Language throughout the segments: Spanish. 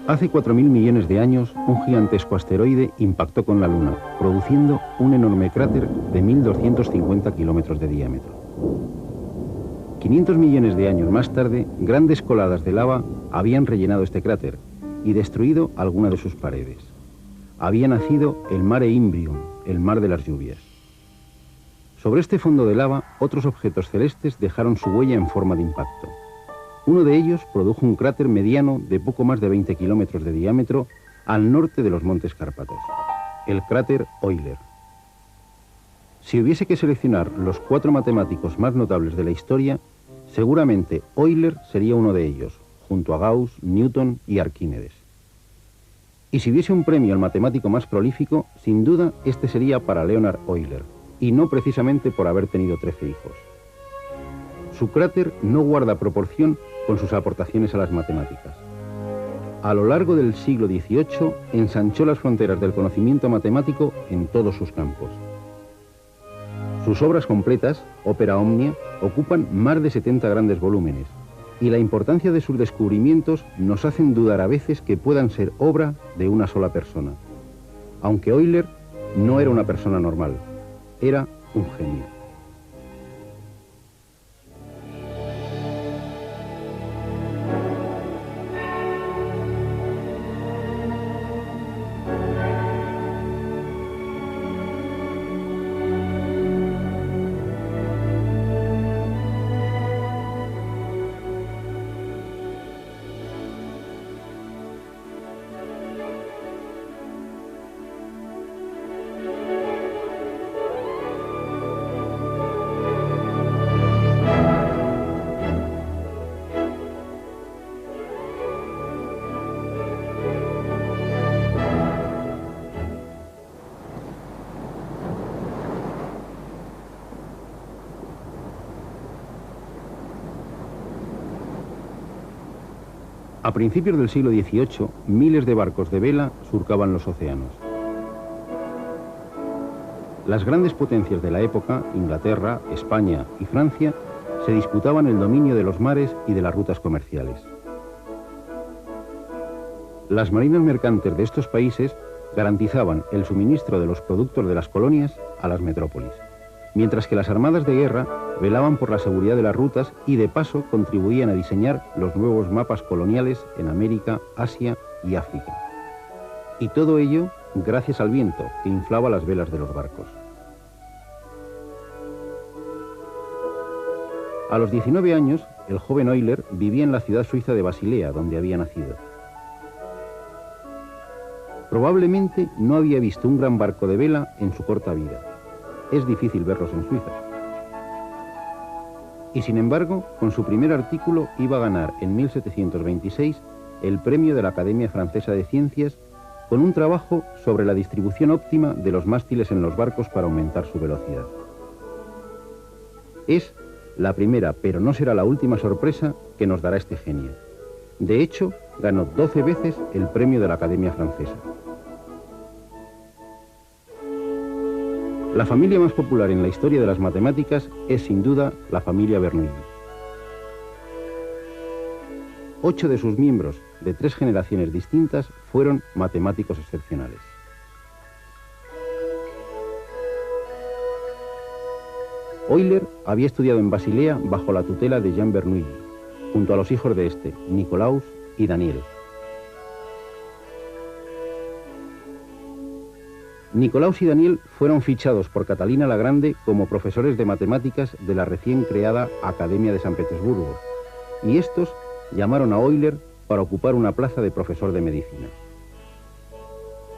Hace 4.000 millones de años, un gigantesco asteroide impactó con la Luna, produciendo un enorme cráter de 1.250 kilómetros de diámetro. 500 millones de años más tarde, grandes coladas de lava habían rellenado este cráter y destruido alguna de sus paredes. Había nacido el Mare Imbrium, el mar de las lluvias. Sobre este fondo de lava, otros objetos celestes dejaron su huella en forma de impacto. Uno de ellos produjo un cráter mediano de poco más de 20 kilómetros de diámetro al norte de los Montes Cárpatos, el cráter Euler. Si hubiese que seleccionar los 4 matemáticos más notables de la historia, seguramente Euler sería uno de ellos, junto a Gauss, Newton y Arquímedes. Y si hubiese un premio al matemático más prolífico, sin duda este sería para Leonhard Euler, y no precisamente por haber tenido 13 hijos. Su cráter no guarda proporción con sus aportaciones a las matemáticas. A lo largo del siglo XVIII ensanchó las fronteras del conocimiento matemático en todos sus campos. Sus obras completas, Opera Omnia, ocupan más de 70 grandes volúmenes, y la importancia de sus descubrimientos nos hacen dudar a veces que puedan ser obra de una sola persona. Aunque Euler no era una persona normal, era un genio. A principios del siglo XVIII, miles de barcos de vela surcaban los océanos. Las grandes potencias de la época, Inglaterra, España y Francia, se disputaban el dominio de los mares y de las rutas comerciales. Las marinas mercantes de estos países garantizaban el suministro de los productos de las colonias a las metrópolis, mientras que las armadas de guerra velaban por la seguridad de las rutas y de paso contribuían a diseñar los nuevos mapas coloniales en América, Asia y África. Y todo ello gracias al viento que inflaba las velas de los barcos. A los 19 años, el joven Euler vivía en la ciudad suiza de Basilea, donde había nacido. Probablemente no había visto un gran barco de vela en su corta vida. Es difícil verlos en Suiza. Y sin embargo, con su primer artículo iba a ganar en 1726 el premio de la Academia Francesa de Ciencias con un trabajo sobre la distribución óptima de los mástiles en los barcos para aumentar su velocidad. Es la primera, pero no será la última sorpresa que nos dará este genio. De hecho, ganó 12 veces el premio de la Academia Francesa. La familia más popular en la historia de las matemáticas es sin duda la familia Bernoulli. 8 de sus miembros de 3 generaciones distintas fueron matemáticos excepcionales. Euler había estudiado en Basilea bajo la tutela de Jean Bernoulli, junto a los hijos de este, Nicolaus y Daniel. Nicolaus y Daniel fueron fichados por Catalina la Grande como profesores de matemáticas de la recién creada Academia de San Petersburgo, y estos llamaron a Euler para ocupar una plaza de profesor de medicina.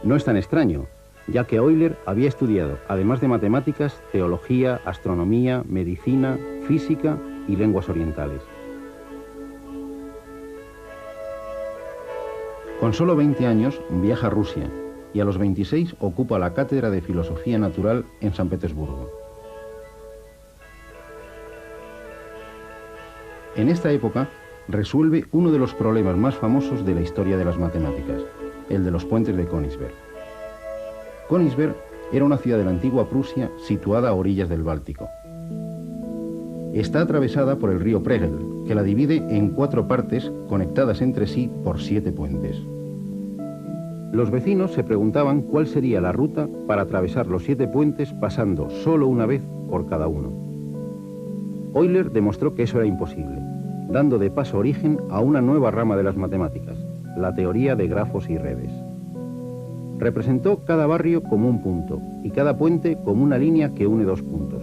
No es tan extraño, ya que Euler había estudiado, además de matemáticas, teología, astronomía, medicina, física y lenguas orientales. Con solo 20 años viaja a Rusia, y a los 26 ocupa la cátedra de Filosofía Natural en San Petersburgo. En esta época resuelve uno de los problemas más famosos de la historia de las matemáticas, el de los puentes de Königsberg. Königsberg era una ciudad de la antigua Prusia situada a orillas del Báltico. Está atravesada por el río Pregel, que la divide en 4 partes conectadas entre sí por 7 puentes. Los vecinos se preguntaban cuál sería la ruta para atravesar los 7 puentes pasando solo una vez por cada uno. Euler demostró que eso era imposible, dando de paso origen a una nueva rama de las matemáticas, la teoría de grafos y redes. Representó cada barrio como un punto y cada puente como una línea que une 2 puntos.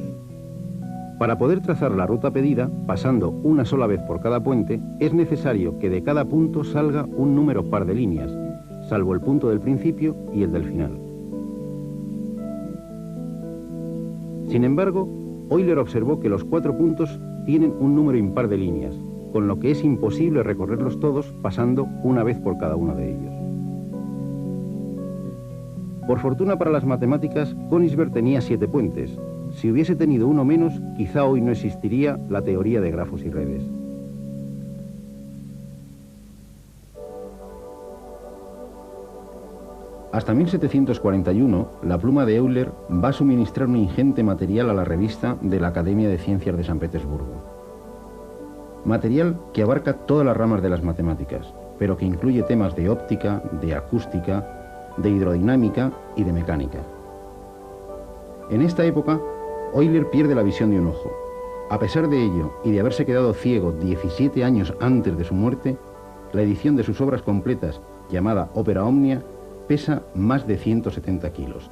Para poder trazar la ruta pedida, pasando una sola vez por cada puente, es necesario que de cada punto salga un número par de líneas, salvo el punto del principio y el del final. Sin embargo, Euler observó que los 4 puntos tienen un número impar de líneas, con lo que es imposible recorrerlos todos pasando una vez por cada uno de ellos. Por fortuna para las matemáticas, Königsberg tenía 7 puentes. Si hubiese tenido uno menos, quizá hoy no existiría la teoría de grafos y redes. Hasta 1741, la pluma de Euler va a suministrar un ingente material a la revista de la Academia de Ciencias de San Petersburgo. Material que abarca todas las ramas de las matemáticas, pero que incluye temas de óptica, de acústica, de hidrodinámica y de mecánica. En esta época, Euler pierde la visión de un ojo. A pesar de ello, y de haberse quedado ciego 17 años antes de su muerte, la edición de sus obras completas, llamada Opera Omnia, pesa más de 170 kilos.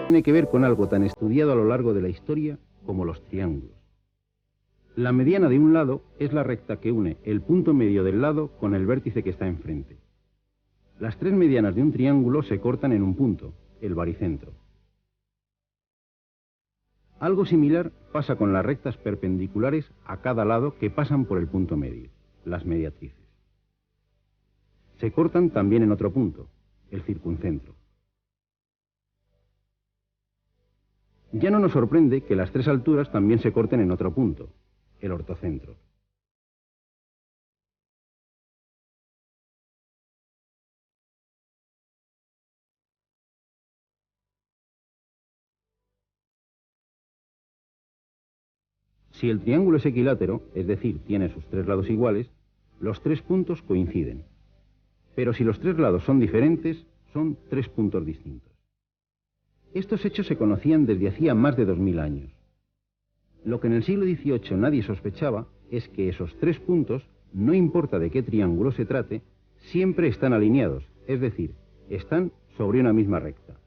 Tiene que ver con algo tan estudiado a lo largo de la historia como los triángulos. La mediana de un lado es la recta que une el punto medio del lado con el vértice que está enfrente. Las 3 medianas de un triángulo se cortan en un punto, el baricentro. Algo similar pasa con las rectas perpendiculares a cada lado que pasan por el punto medio, las mediatrices. Se cortan también en otro punto, el circuncentro. Ya no nos sorprende que las tres alturas también se corten en otro punto, el ortocentro. Si el triángulo es equilátero, es decir, tiene sus tres lados iguales, los tres puntos coinciden. Pero si los tres lados son diferentes, son tres puntos distintos. Estos hechos se conocían desde hacía más de 2000 años. Lo que en el siglo XVIII nadie sospechaba es que esos tres puntos, no importa de qué triángulo se trate, siempre están alineados, es decir, están sobre una misma recta,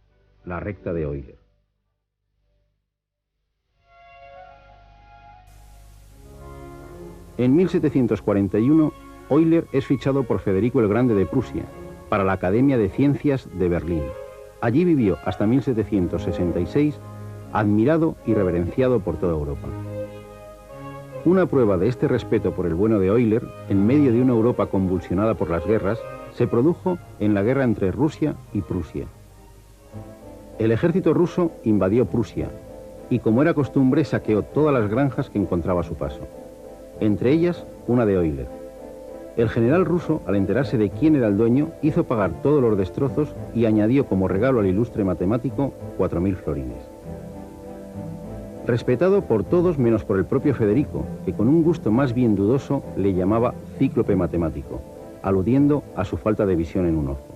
la recta de Euler. En 1741, Euler es fichado por Federico el Grande de Prusia para la Academia de Ciencias de Berlín. Allí vivió hasta 1766, admirado y reverenciado por toda Europa. Una prueba de este respeto por el bueno de Euler, en medio de una Europa convulsionada por las guerras, se produjo en la guerra entre Rusia y Prusia. El ejército ruso invadió Prusia y, como era costumbre, saqueó todas las granjas que encontraba a su paso, entre ellas una de Euler. El general ruso, al enterarse de quién era el dueño, hizo pagar todos los destrozos y añadió como regalo al ilustre matemático 4000 florines. Respetado por todos menos por el propio Federico, que con un gusto más bien dudoso le llamaba cíclope matemático, aludiendo a su falta de visión en un ojo.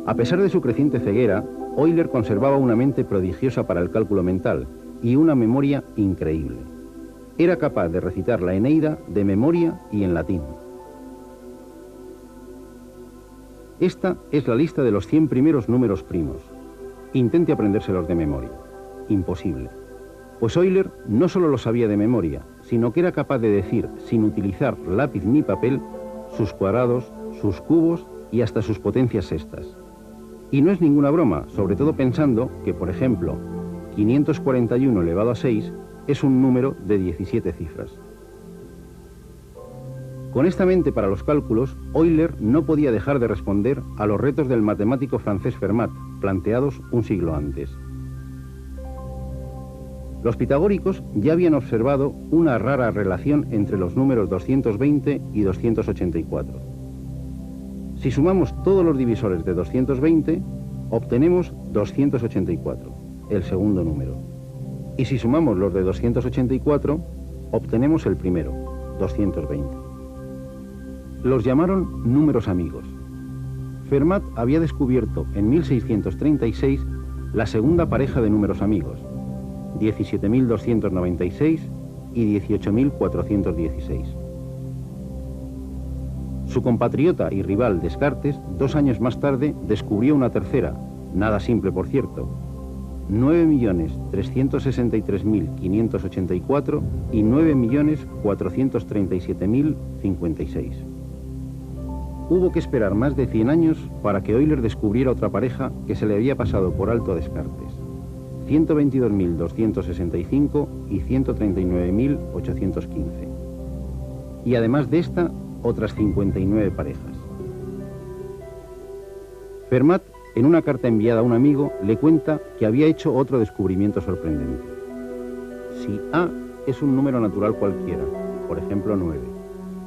A pesar de su creciente ceguera, Euler conservaba una mente prodigiosa para el cálculo mental y una memoria increíble. Era capaz de recitar la Eneida de memoria y en latín. Esta es la lista de los 100 primeros números primos. Intente aprendérselos de memoria. Imposible. Pues Euler no solo lo sabía de memoria, sino que era capaz de decir, sin utilizar lápiz ni papel, sus cuadrados, sus cubos y hasta sus potencias sextas. Y no es ninguna broma, sobre todo pensando que, por ejemplo, 541 elevado a 6 es un número de 17 cifras. Con esta mente para los cálculos, Euler no podía dejar de responder a los retos del matemático francés Fermat, planteados un siglo antes. Los pitagóricos ya habían observado una rara relación entre los números 220 y 284. Si sumamos todos los divisores de 220, obtenemos 284, el segundo número. Y si sumamos los de 284, obtenemos el primero, 220. Los llamaron números amigos. Fermat había descubierto en 1636 la segunda pareja de números amigos, 17.296 y 18.416. Su compatriota y rival Descartes, 2 años más tarde, descubrió una tercera, nada simple por cierto, 9.363.584 y 9.437.056. Hubo que esperar más de 100 años para que Euler descubriera otra pareja que se le había pasado por alto a Descartes, 122.265 y 139.815. Y además de esta, otras 59 parejas. Fermat, en una carta enviada a un amigo, le cuenta que había hecho otro descubrimiento sorprendente. Si A es un número natural cualquiera, por ejemplo 9,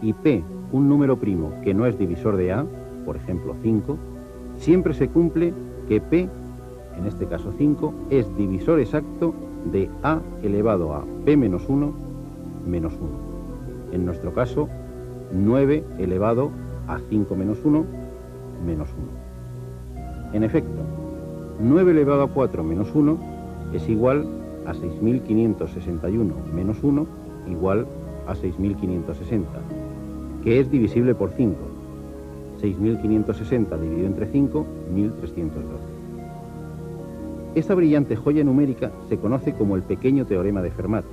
y P un número primo que no es divisor de A, por ejemplo 5, siempre se cumple que P, en este caso 5, es divisor exacto de A elevado a P menos 1 menos 1. En nuestro caso, 9 elevado a 5 menos 1 menos 1. En efecto, 9 elevado a 4 menos 1 es igual a 6.561 menos 1 igual a 6.560, que es divisible por 5. 6.560 dividido entre 5, 1.312. Esta brillante joya numérica se conoce como el pequeño teorema de Fermat,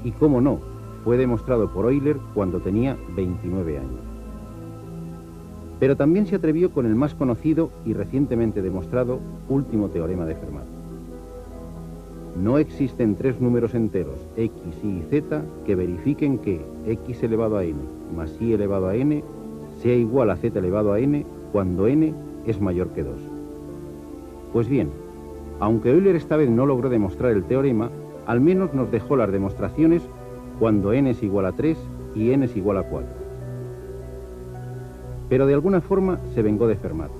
y cómo no, fue demostrado por Euler cuando tenía 29 años. Pero también se atrevió con el más conocido y recientemente demostrado último teorema de Fermat. No existen tres números enteros, x, y y z, que verifiquen que x elevado a n más y elevado a n sea igual a z elevado a n cuando n es mayor que 2. Pues bien, Aunque Euler esta vez no logró demostrar el teorema, al menos nos dejó las demostraciones cuando n es igual a 3 y n es igual a 4. Pero de alguna forma se vengó de Fermat.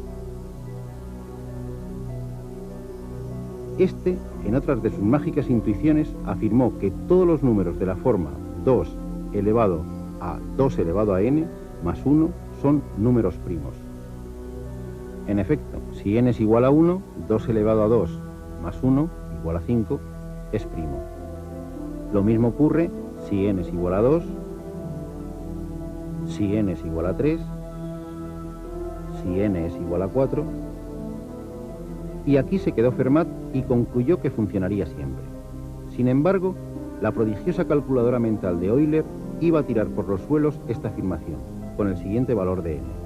Este, en otras de sus mágicas intuiciones, afirmó que todos los números de la forma 2 elevado a 2 elevado a n más 1 son números primos. En efecto, si n es igual a 1, 2 elevado a 2 más 1 igual a 5 es primo. Lo mismo ocurre si n es igual a 2, si n es igual a 3, si n es igual a 4, y aquí se quedó Fermat y concluyó que funcionaría siempre. Sin embargo, la prodigiosa calculadora mental de Euler iba a tirar por los suelos esta afirmación, con el siguiente valor de n.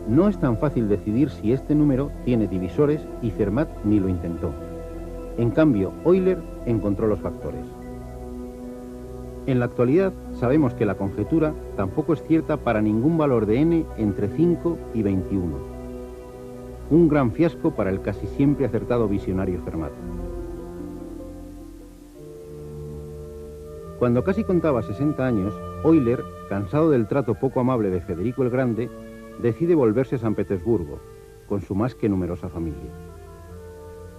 No es tan fácil decidir si este número tiene divisores y Fermat ni lo intentó. En cambio, Euler encontró los factores. En la actualidad sabemos que la conjetura tampoco es cierta para ningún valor de n entre 5 y 21. Un gran fiasco para el casi siempre acertado visionario Fermat. Cuando casi contaba 60 años, Euler, cansado del trato poco amable de Federico el Grande, decide volverse a San Petersburgo, con su más que numerosa familia.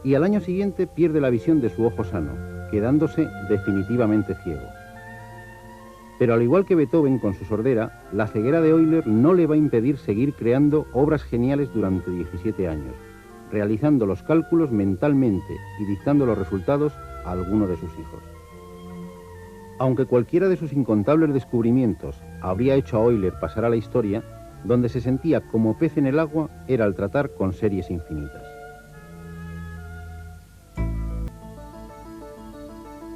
Y al año siguiente pierde la visión de su ojo sano, quedándose definitivamente ciego. Pero al igual que Beethoven con su sordera, la ceguera de Euler no le va a impedir seguir creando obras geniales durante 17 años, realizando los cálculos mentalmente y dictando los resultados a alguno de sus hijos. Aunque cualquiera de sus incontables descubrimientos habría hecho a Euler pasar a la historia, donde se sentía como pez en el agua era al tratar con series infinitas.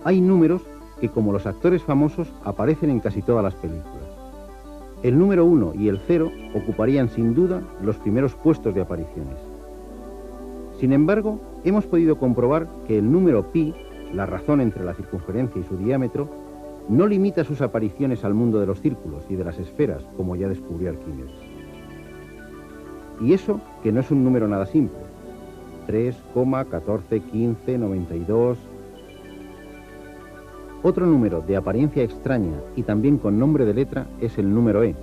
Hay números que, como los actores famosos, aparecen en casi todas las películas. El número 1 y el 0 ocuparían sin duda los primeros puestos de apariciones. Sin embargo, hemos podido comprobar que el número pi, la razón entre la circunferencia y su diámetro, no limita sus apariciones al mundo de los círculos y de las esferas, como ya descubrió Arquímedes. Y eso que no es un número nada simple. 3, 14, 15, 92... Otro número de apariencia extraña y también con nombre de letra es el número e,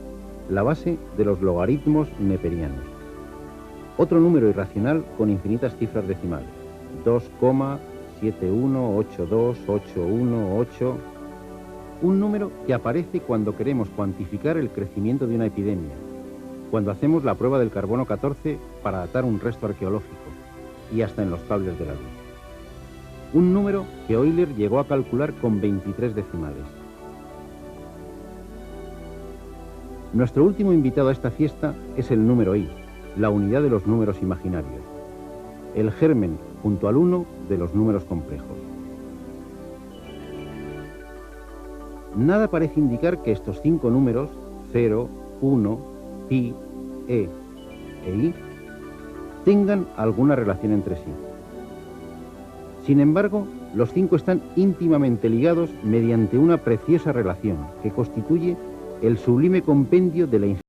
la base de los logaritmos neperianos. Otro número irracional con infinitas cifras decimales, 2,718281, un número que aparece cuando queremos cuantificar el crecimiento de una epidemia, cuando hacemos la prueba del carbono 14 para datar un resto arqueológico, y hasta en los cables de la luz. Un número que Euler llegó a calcular con 23 decimales. Nuestro último invitado a esta fiesta es el número i, la unidad de los números imaginarios, el germen junto al 1 de los números complejos. Nada parece indicar que estos 5 números, 0, 1, pi, e i, tengan alguna relación entre sí. Sin embargo, los 5 están íntimamente ligados mediante una preciosa relación que constituye el sublime compendio de la